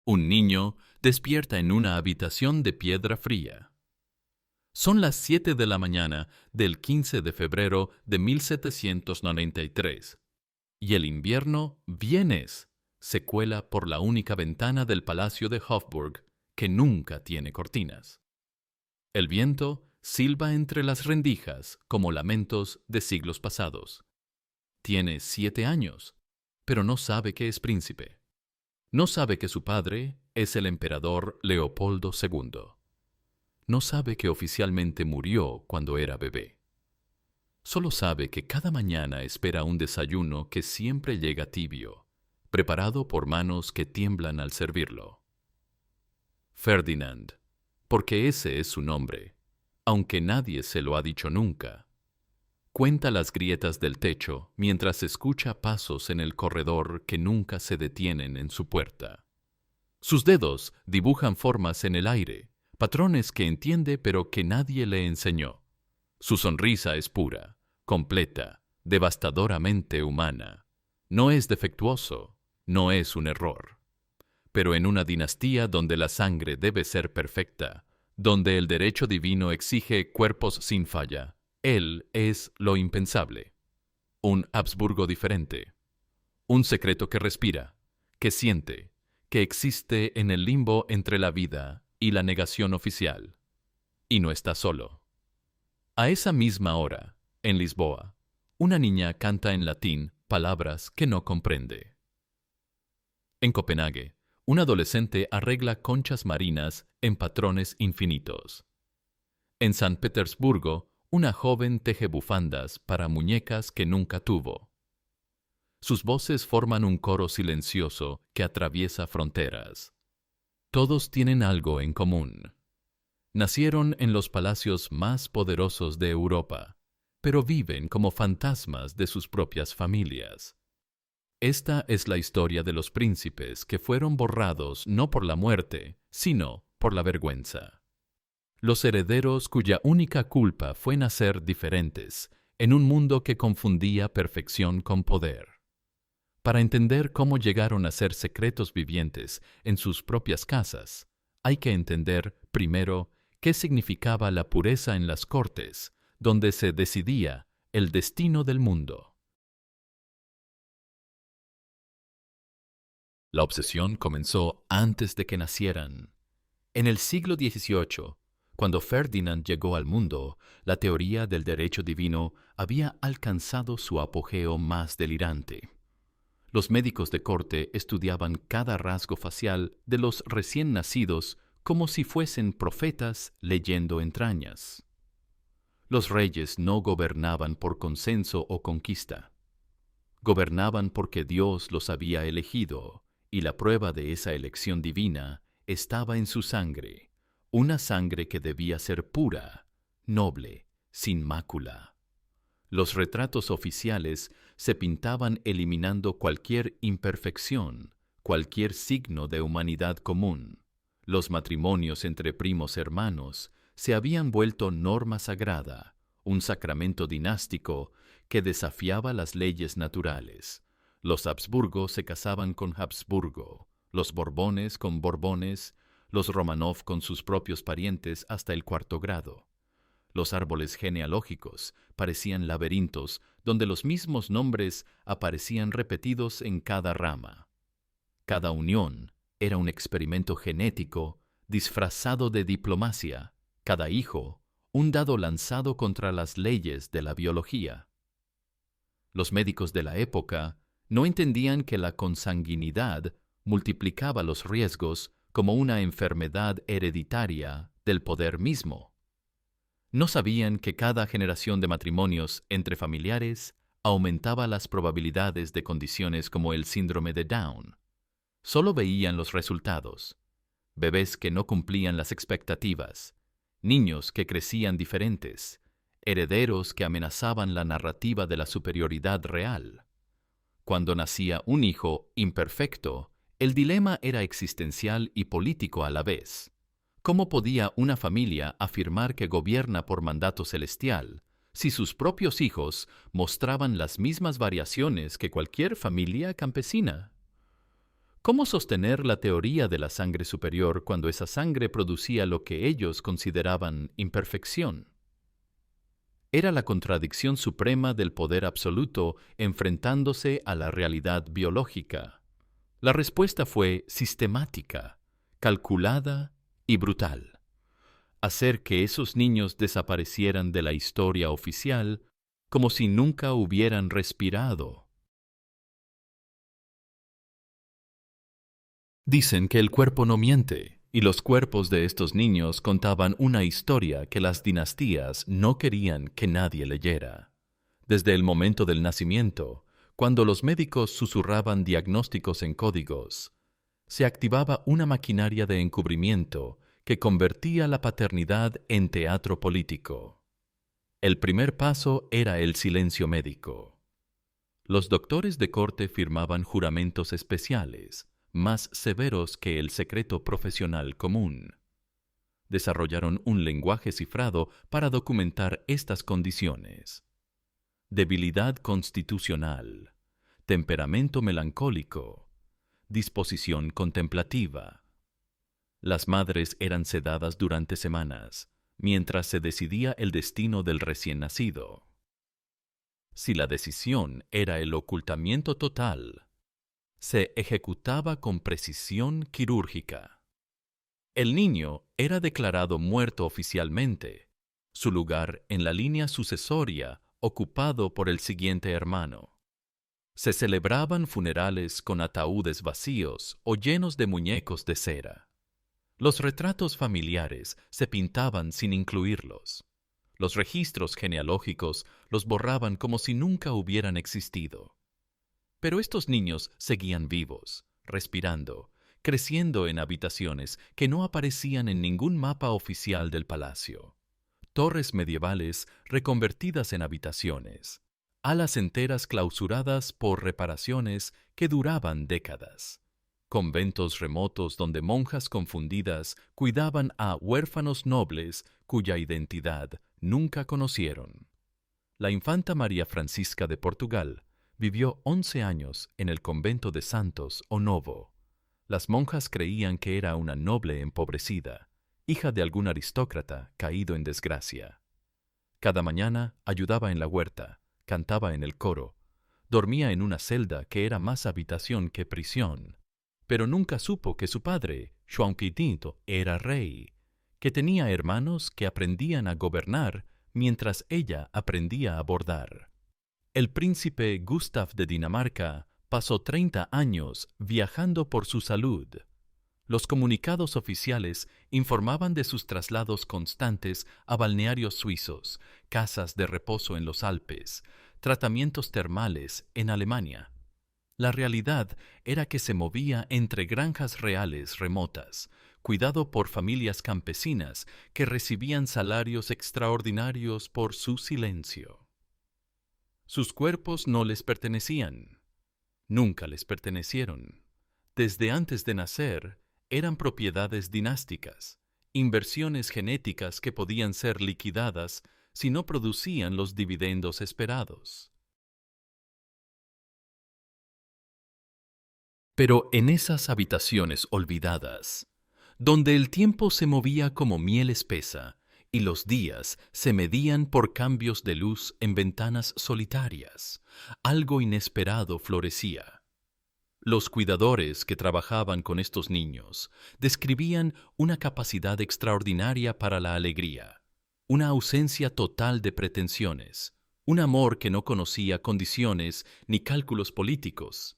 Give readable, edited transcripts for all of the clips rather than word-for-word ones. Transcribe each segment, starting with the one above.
Un niño despierta en una habitación de piedra fría. Son las 7 de la mañana del 15 de febrero de 1793, y el invierno, vienes, se cuela por la única ventana del palacio de Hofburg que nunca tiene cortinas. El viento silba entre las rendijas como lamentos de siglos pasados. Tiene 7 años, pero no sabe que es príncipe. No sabe que su padre es el emperador Leopoldo II. No sabe que oficialmente murió cuando era bebé. Solo sabe que cada mañana espera un desayuno que siempre llega tibio, preparado por manos que tiemblan al servirlo. Ferdinand, porque ese es su nombre, aunque nadie se lo ha dicho nunca. Cuenta las grietas del techo mientras escucha pasos en el corredor que nunca se detienen en su puerta. Sus dedos dibujan formas en el aire, patrones que entiende pero que nadie le enseñó. Su sonrisa es pura, completa, devastadoramente humana. No es defectuoso, no es un error. Pero en una dinastía donde la sangre debe ser perfecta, donde el derecho divino exige cuerpos sin falla, él es lo impensable. Un Habsburgo diferente. Un secreto que respira, que siente, que existe en el limbo entre la vida y la negación oficial. Y no está solo. A esa misma hora, en Lisboa, una niña canta en latín palabras que no comprende. En Copenhague, un adolescente arregla conchas marinas en patrones infinitos. En San Petersburgo, una joven teje bufandas para muñecas que nunca tuvo. Sus voces forman un coro silencioso que atraviesa fronteras. Todos tienen algo en común. Nacieron en los palacios más poderosos de Europa, pero viven como fantasmas de sus propias familias. Esta es la historia de los príncipes que fueron borrados no por la muerte, sino por la vergüenza. Los herederos cuya única culpa fue nacer diferentes, en un mundo que confundía perfección con poder. Para entender cómo llegaron a ser secretos vivientes en sus propias casas, hay que entender, primero, qué significaba la pureza en las cortes, donde se decidía el destino del mundo. La obsesión comenzó antes de que nacieran. En el siglo XVIII, cuando Ferdinand llegó al mundo, la teoría del derecho divino había alcanzado su apogeo más delirante. Los médicos de corte estudiaban cada rasgo facial de los recién nacidos como si fuesen profetas leyendo entrañas. Los reyes no gobernaban por consenso o conquista. Gobernaban porque Dios los había elegido, y la prueba de esa elección divina estaba en su sangre, una sangre que debía ser pura, noble, sin mácula. Los retratos oficiales se pintaban eliminando cualquier imperfección, cualquier signo de humanidad común. Los matrimonios entre primos hermanos se habían vuelto norma sagrada, un sacramento dinástico que desafiaba las leyes naturales. Los Habsburgo se casaban con Habsburgo, los Borbones con Borbones, los Romanov con sus propios parientes hasta el 4º grado. Los árboles genealógicos parecían laberintos donde los mismos nombres aparecían repetidos en cada rama. Cada unión era un experimento genético disfrazado de diplomacia, cada hijo un dado lanzado contra las leyes de la biología. Los médicos de la época no entendían que la consanguinidad multiplicaba los riesgos como una enfermedad hereditaria del poder mismo. No sabían que cada generación de matrimonios entre familiares aumentaba las probabilidades de condiciones como el síndrome de Down. Solo veían los resultados: bebés que no cumplían las expectativas, niños que crecían diferentes, herederos que amenazaban la narrativa de la superioridad real. Cuando nacía un hijo imperfecto, el dilema era existencial y político a la vez. ¿Cómo podía una familia afirmar que gobierna por mandato celestial si sus propios hijos mostraban las mismas variaciones que cualquier familia campesina? ¿Cómo sostener la teoría de la sangre superior cuando esa sangre producía lo que ellos consideraban imperfección? Era la contradicción suprema del poder absoluto enfrentándose a la realidad biológica. La respuesta fue sistemática, calculada y brutal. Hacer que esos niños desaparecieran de la historia oficial como si nunca hubieran respirado. Dicen que el cuerpo no miente, y los cuerpos de estos niños contaban una historia que las dinastías no querían que nadie leyera. Desde el momento del nacimiento, cuando los médicos susurraban diagnósticos en códigos, se activaba una maquinaria de encubrimiento que convertía la paternidad en teatro político. El primer paso era el silencio médico. Los doctores de corte firmaban juramentos especiales, más severos que el secreto profesional común. Desarrollaron un lenguaje cifrado para documentar estas condiciones: debilidad constitucional, temperamento melancólico, disposición contemplativa. Las madres eran sedadas durante semanas, mientras se decidía el destino del recién nacido. Si la decisión era el ocultamiento total, se ejecutaba con precisión quirúrgica. El niño era declarado muerto oficialmente, su lugar en la línea sucesoria ocupado por el siguiente hermano. Se celebraban funerales con ataúdes vacíos o llenos de muñecos de cera. Los retratos familiares se pintaban sin incluirlos. Los registros genealógicos los borraban como si nunca hubieran existido. Pero estos niños seguían vivos, respirando, creciendo en habitaciones que no aparecían en ningún mapa oficial del palacio. Torres medievales reconvertidas en habitaciones, alas enteras clausuradas por reparaciones que duraban décadas. Conventos remotos donde monjas confundidas cuidaban a huérfanos nobles cuya identidad nunca conocieron. La infanta María Francisca de Portugal vivió 11 años en el convento de Santos o Novo. Las monjas creían que era una noble empobrecida, hija de algún aristócrata caído en desgracia. Cada mañana ayudaba en la huerta, cantaba en el coro, dormía en una celda que era más habitación que prisión, pero nunca supo que su padre, João V, era rey, que tenía hermanos que aprendían a gobernar mientras ella aprendía a bordar. El príncipe Gustav de Dinamarca pasó 30 años viajando por su salud. Los comunicados oficiales informaban de sus traslados constantes a balnearios suizos, casas de reposo en los Alpes, tratamientos termales en Alemania. La realidad era que se movía entre granjas reales remotas, cuidado por familias campesinas que recibían salarios extraordinarios por su silencio. Sus cuerpos no les pertenecían. Nunca les pertenecieron. Desde antes de nacer, eran propiedades dinásticas, inversiones genéticas que podían ser liquidadas si no producían los dividendos esperados. Pero en esas habitaciones olvidadas, donde el tiempo se movía como miel espesa y los días se medían por cambios de luz en ventanas solitarias, algo inesperado florecía. Los cuidadores que trabajaban con estos niños describían una capacidad extraordinaria para la alegría, una ausencia total de pretensiones, un amor que no conocía condiciones ni cálculos políticos.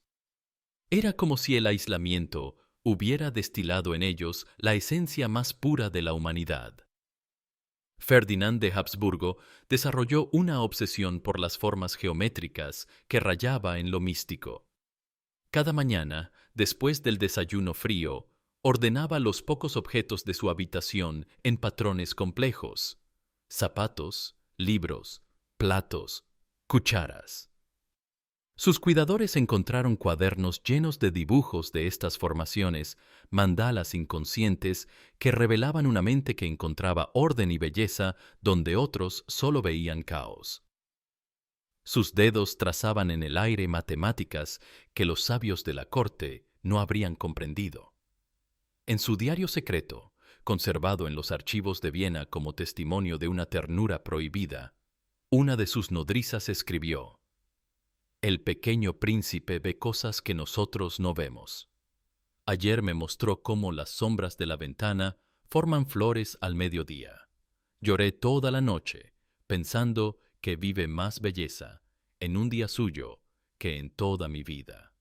Era como si el aislamiento hubiera destilado en ellos la esencia más pura de la humanidad. Ferdinand de Habsburgo desarrolló una obsesión por las formas geométricas que rayaba en lo místico. Cada mañana, después del desayuno frío, ordenaba los pocos objetos de su habitación en patrones complejos: zapatos, libros, platos, cucharas. Sus cuidadores encontraron cuadernos llenos de dibujos de estas formaciones, mandalas inconscientes que revelaban una mente que encontraba orden y belleza donde otros solo veían caos. Sus dedos trazaban en el aire matemáticas que los sabios de la corte no habrían comprendido. En su diario secreto, conservado en los archivos de Viena como testimonio de una ternura prohibida, una de sus nodrizas escribió: «El pequeño príncipe ve cosas que nosotros no vemos. Ayer me mostró cómo las sombras de la ventana forman flores al mediodía. Lloré toda la noche, pensando que vive más belleza en un día suyo que en toda mi vida».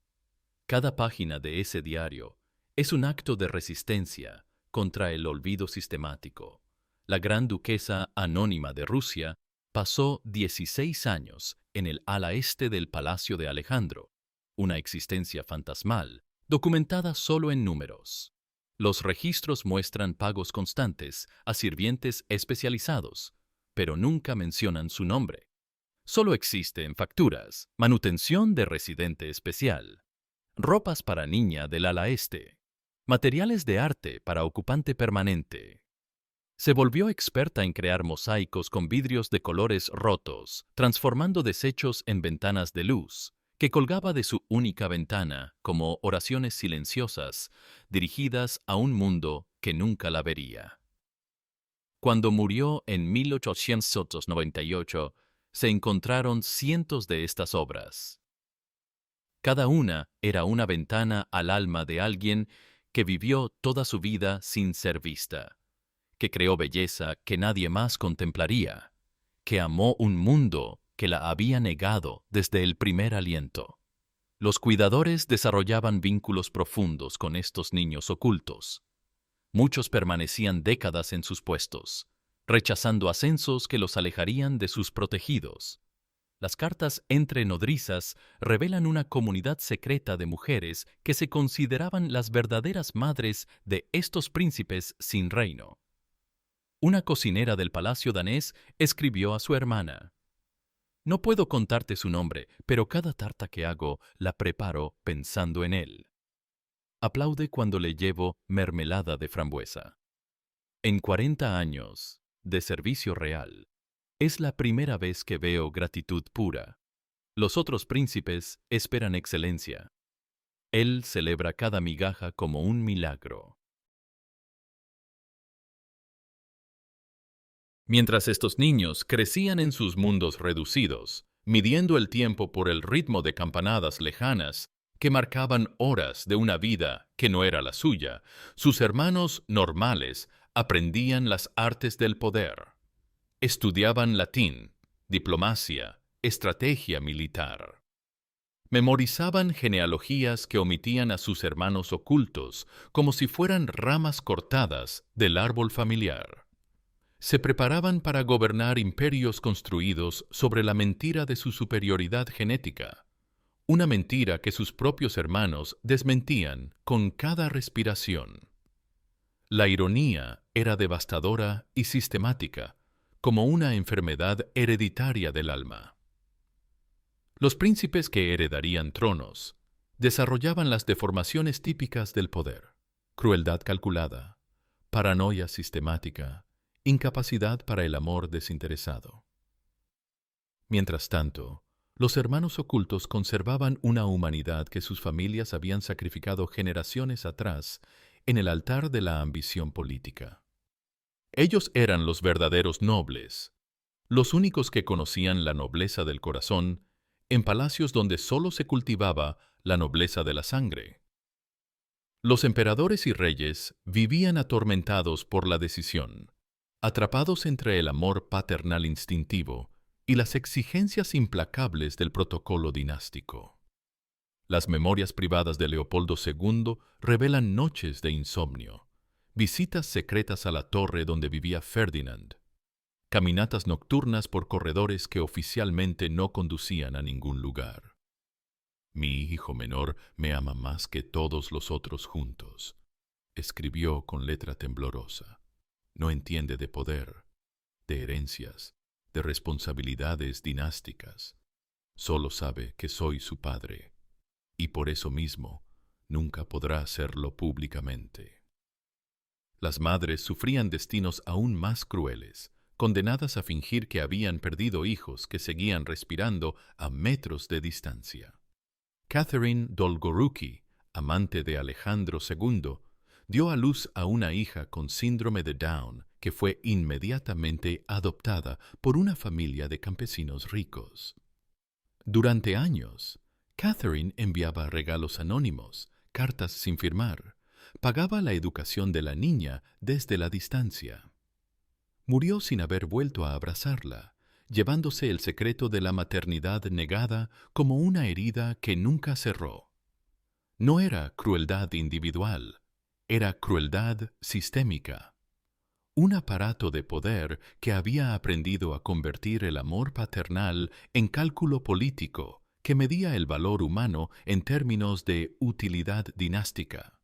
Cada página de ese diario es un acto de resistencia contra el olvido sistemático. La gran duquesa anónima de Rusia pasó 16 años en el ala este del Palacio de Alejandro, una existencia fantasmal, documentada solo en números. Los registros muestran pagos constantes a sirvientes especializados, pero nunca mencionan su nombre. Solo existe en facturas, manutención de residente especial, ropas para niña del ala este, materiales de arte para ocupante permanente. Se volvió experta en crear mosaicos con vidrios de colores rotos, transformando desechos en ventanas de luz, que colgaba de su única ventana como oraciones silenciosas dirigidas a un mundo que nunca la vería. Cuando murió en 1898, se encontraron cientos de estas obras. Cada una era una ventana al alma de alguien que vivió toda su vida sin ser vista, que creó belleza que nadie más contemplaría, que amó un mundo que la había negado desde el primer aliento. Los cuidadores desarrollaban vínculos profundos con estos niños ocultos. Muchos permanecían décadas en sus puestos, rechazando ascensos que los alejarían de sus protegidos. Las cartas entre nodrizas revelan una comunidad secreta de mujeres que se consideraban las verdaderas madres de estos príncipes sin reino. Una cocinera del palacio danés escribió a su hermana: «No puedo contarte su nombre, pero cada tarta que hago la preparo pensando en él. Aplaude cuando le llevo mermelada de frambuesa». En 40 años de servicio real, es la primera vez que veo gratitud pura. Los otros príncipes esperan excelencia. Él celebra cada migaja como un milagro. Mientras estos niños crecían en sus mundos reducidos, midiendo el tiempo por el ritmo de campanadas lejanas que marcaban horas de una vida que no era la suya, sus hermanos normales aprendían las artes del poder. Estudiaban latín, diplomacia, estrategia militar. Memorizaban genealogías que omitían a sus hermanos ocultos, como si fueran ramas cortadas del árbol familiar. Se preparaban para gobernar imperios construidos sobre la mentira de su superioridad genética, una mentira que sus propios hermanos desmentían con cada respiración. La ironía era devastadora y sistemática, como una enfermedad hereditaria del alma. Los príncipes que heredarían tronos desarrollaban las deformaciones típicas del poder: crueldad calculada, paranoia sistemática, incapacidad para el amor desinteresado. Mientras tanto, los hermanos ocultos conservaban una humanidad que sus familias habían sacrificado generaciones atrás en el altar de la ambición política. Ellos eran los verdaderos nobles, los únicos que conocían la nobleza del corazón en palacios donde solo se cultivaba la nobleza de la sangre. Los emperadores y reyes vivían atormentados por la decisión, atrapados entre el amor paternal instintivo y las exigencias implacables del protocolo dinástico. Las memorias privadas de Leopoldo II revelan noches de insomnio, visitas secretas a la torre donde vivía Ferdinand, caminatas nocturnas por corredores que oficialmente no conducían a ningún lugar. «Mi hijo menor me ama más que todos los otros juntos», escribió con letra temblorosa. «No entiende de poder, de herencias, de responsabilidades dinásticas. Solo sabe que soy su padre, y por eso mismo nunca podrá hacerlo públicamente». Las madres sufrían destinos aún más crueles, condenadas a fingir que habían perdido hijos que seguían respirando a metros de distancia. Catherine Dolgoruki amante de Alejandro II, dio a luz a una hija con síndrome de Down que fue inmediatamente adoptada por una familia de campesinos ricos. Durante años, Catherine enviaba regalos anónimos, cartas sin firmar, pagaba la educación de la niña desde la distancia. Murió sin haber vuelto a abrazarla, llevándose el secreto de la maternidad negada como una herida que nunca cerró. No era crueldad individual, era crueldad sistémica. Un aparato de poder que había aprendido a convertir el amor paternal en cálculo político que medía el valor humano en términos de utilidad dinástica.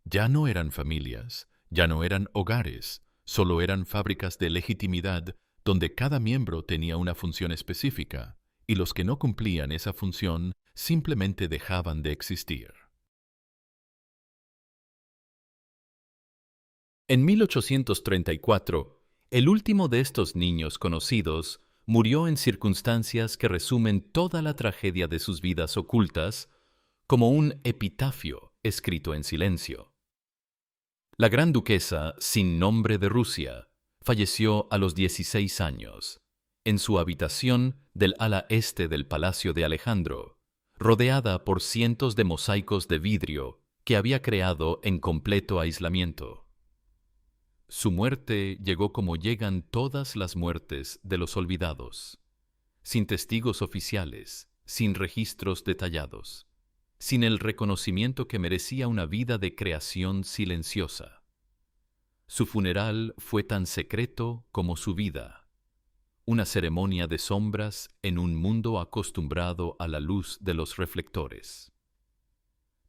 Ya no eran familias, ya no eran hogares, solo eran fábricas de legitimidad donde cada miembro tenía una función específica y los que no cumplían esa función simplemente dejaban de existir. En 1834, el último de estos niños conocidos murió en circunstancias que resumen toda la tragedia de sus vidas ocultas como un epitafio escrito en silencio. La gran duquesa, sin nombre de Rusia, falleció a los 16 años, en su habitación del ala este del Palacio de Alejandro, rodeada por cientos de mosaicos de vidrio que había creado en completo aislamiento. Su muerte llegó como llegan todas las muertes de los olvidados, sin testigos oficiales, sin registros detallados, sin el reconocimiento que merecía una vida de creación silenciosa. Su funeral fue tan secreto como su vida, una ceremonia de sombras en un mundo acostumbrado a la luz de los reflectores.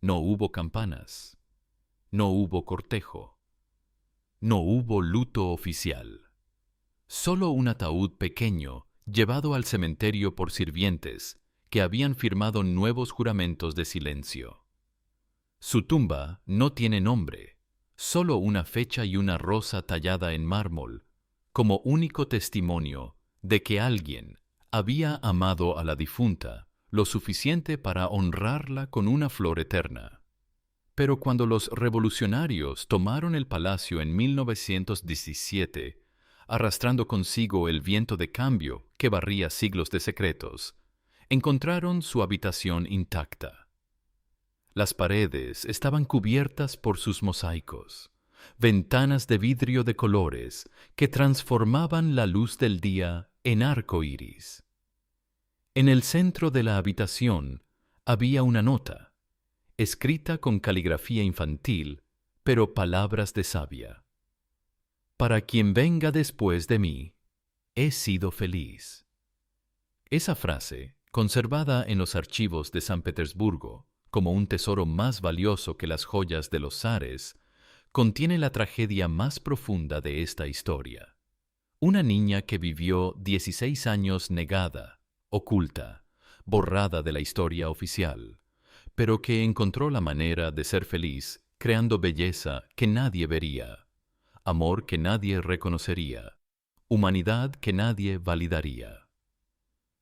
No hubo campanas, no hubo cortejo, no hubo luto oficial. Solo un ataúd pequeño llevado al cementerio por sirvientes que habían firmado nuevos juramentos de silencio. Su tumba no tiene nombre, solo una fecha y una rosa tallada en mármol, como único testimonio de que alguien había amado a la difunta lo suficiente para honrarla con una flor eterna. Pero cuando los revolucionarios tomaron el palacio en 1917, arrastrando consigo el viento de cambio que barría siglos de secretos, encontraron su habitación intacta. Las paredes estaban cubiertas por sus mosaicos, ventanas de vidrio de colores que transformaban la luz del día en arco iris. En el centro de la habitación había una nota, escrita con caligrafía infantil, pero palabras de sabia. Para quien venga después de mí, he sido feliz. Esa frase, conservada en los archivos de San Petersburgo como un tesoro más valioso que las joyas de los zares, contiene la tragedia más profunda de esta historia. Una niña que vivió 16 años negada, oculta, borrada de la historia oficial, pero que encontró la manera de ser feliz creando belleza que nadie vería, amor que nadie reconocería, humanidad que nadie validaría.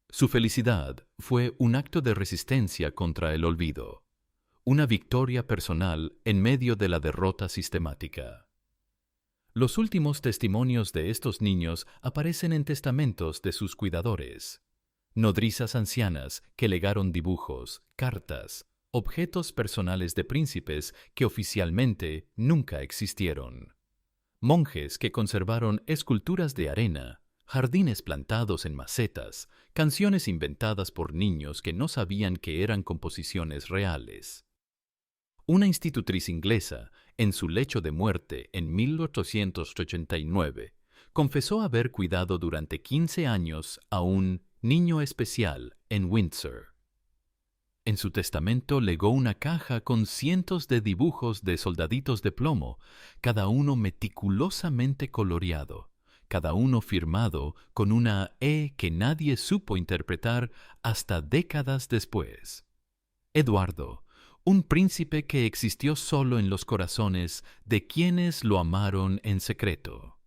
Su felicidad fue un acto de resistencia contra el olvido, una victoria personal en medio de la derrota sistemática. Los últimos testimonios de estos niños aparecen en testamentos de sus cuidadores, nodrizas ancianas que legaron dibujos, cartas, objetos personales de príncipes que oficialmente nunca existieron. Monjes que conservaron esculturas de arena, jardines plantados en macetas, canciones inventadas por niños que no sabían que eran composiciones reales. Una institutriz inglesa, en su lecho de muerte en 1889, confesó haber cuidado durante 15 años a un niño especial en Windsor. En su testamento legó una caja con cientos de dibujos de soldaditos de plomo, cada uno meticulosamente coloreado, cada uno firmado con una E que nadie supo interpretar hasta décadas después. Eduardo, un príncipe que existió solo en los corazones de quienes lo amaron en secreto.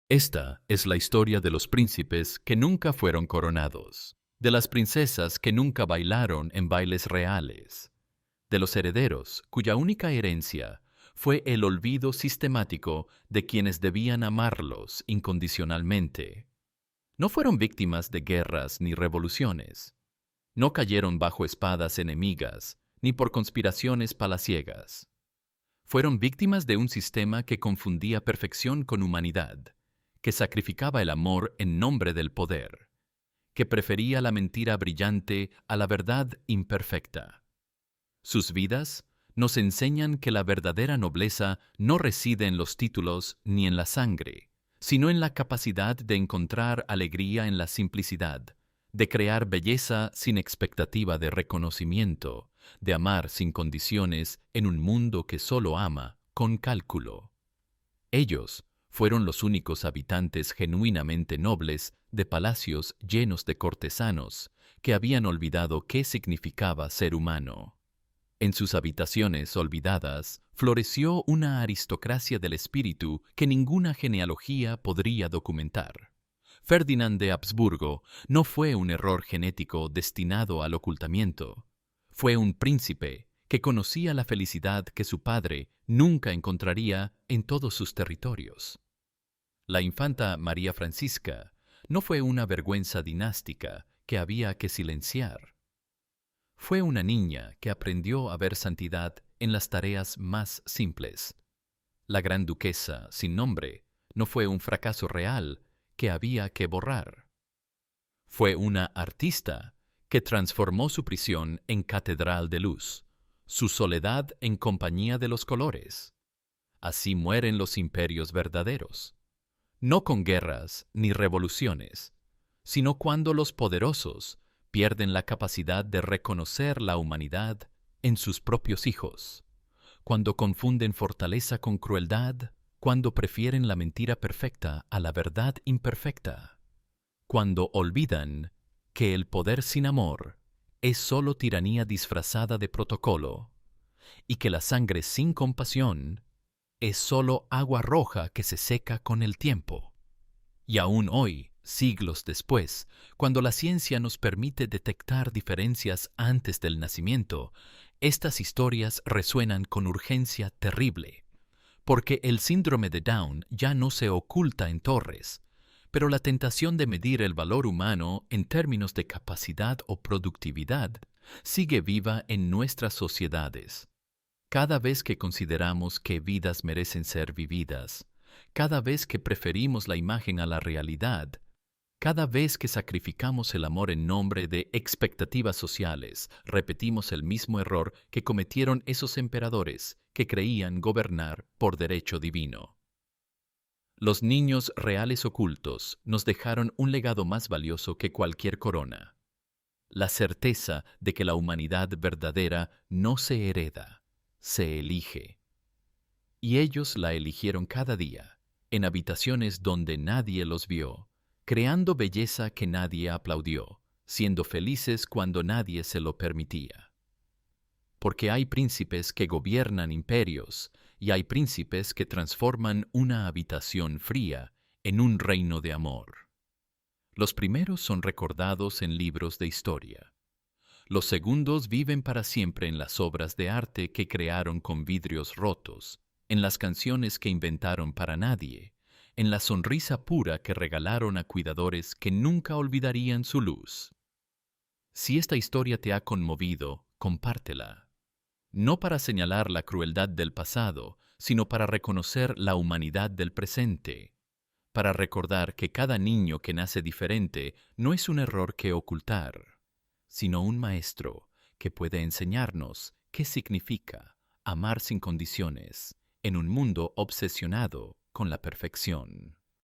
Esta es la historia de los príncipes que nunca fueron coronados. de las princesas que nunca bailaron en bailes reales, de los herederos cuya única herencia fue el olvido sistemático de quienes debían amarlos incondicionalmente. No fueron víctimas de guerras ni revoluciones. No cayeron bajo espadas enemigas, ni por conspiraciones palaciegas. Fueron víctimas de un sistema que confundía perfección con humanidad, que sacrificaba el amor en nombre del poder, que prefería la mentira brillante a la verdad imperfecta. Sus vidas nos enseñan que la verdadera nobleza no reside en los títulos ni en la sangre, sino en la capacidad de encontrar alegría en la simplicidad, de crear belleza sin expectativa de reconocimiento, de amar sin condiciones en un mundo que solo ama con cálculo. Ellos fueron los únicos habitantes genuinamente nobles de palacios llenos de cortesanos que habían olvidado qué significaba ser humano. En sus habitaciones olvidadas floreció una aristocracia del espíritu que ninguna genealogía podría documentar. Ferdinand de Habsburgo no fue un error genético destinado al ocultamiento. Fue un príncipe que conocía la felicidad que su padre nunca encontraría en todos sus territorios. La infanta María Francisca no fue una vergüenza dinástica que había que silenciar. Fue una niña que aprendió a ver santidad en las tareas más simples. La gran duquesa, sin nombre, no fue un fracaso real que había que borrar. Fue una artista que transformó su prisión en catedral de luz, su soledad en compañía de los colores. Así mueren los imperios verdaderos, no con guerras ni revoluciones, sino cuando los poderosos pierden la capacidad de reconocer la humanidad en sus propios hijos, cuando confunden fortaleza con crueldad, cuando prefieren la mentira perfecta a la verdad imperfecta, cuando olvidan que el poder sin amor es solo tiranía disfrazada de protocolo y que la sangre sin compasión es solo agua roja que se seca con el tiempo. Y aún hoy, siglos después, cuando la ciencia nos permite detectar diferencias antes del nacimiento, estas historias resuenan con urgencia terrible, porque el síndrome de Down ya no se oculta en torres, pero la tentación de medir el valor humano en términos de capacidad o productividad sigue viva en nuestras sociedades. Cada vez que consideramos que vidas merecen ser vividas, cada vez que preferimos la imagen a la realidad, cada vez que sacrificamos el amor en nombre de expectativas sociales, repetimos el mismo error que cometieron esos emperadores que creían gobernar por derecho divino. Los niños reales ocultos nos dejaron un legado más valioso que cualquier corona: la certeza de que la humanidad verdadera no se hereda, se elige. Y ellos la eligieron cada día, en habitaciones donde nadie los vio, creando belleza que nadie aplaudió, siendo felices cuando nadie se lo permitía. Porque hay príncipes que gobiernan imperios y hay príncipes que transforman una habitación fría en un reino de amor. Los primeros son recordados en libros de historia. Los segundos viven para siempre en las obras de arte que crearon con vidrios rotos, en las canciones que inventaron para nadie, en la sonrisa pura que regalaron a cuidadores que nunca olvidarían su luz. Si esta historia te ha conmovido, compártela. No para señalar la crueldad del pasado, sino para reconocer la humanidad del presente, para recordar que cada niño que nace diferente no es un error que ocultar, sino un maestro que puede enseñarnos qué significa amar sin condiciones en un mundo obsesionado con la perfección.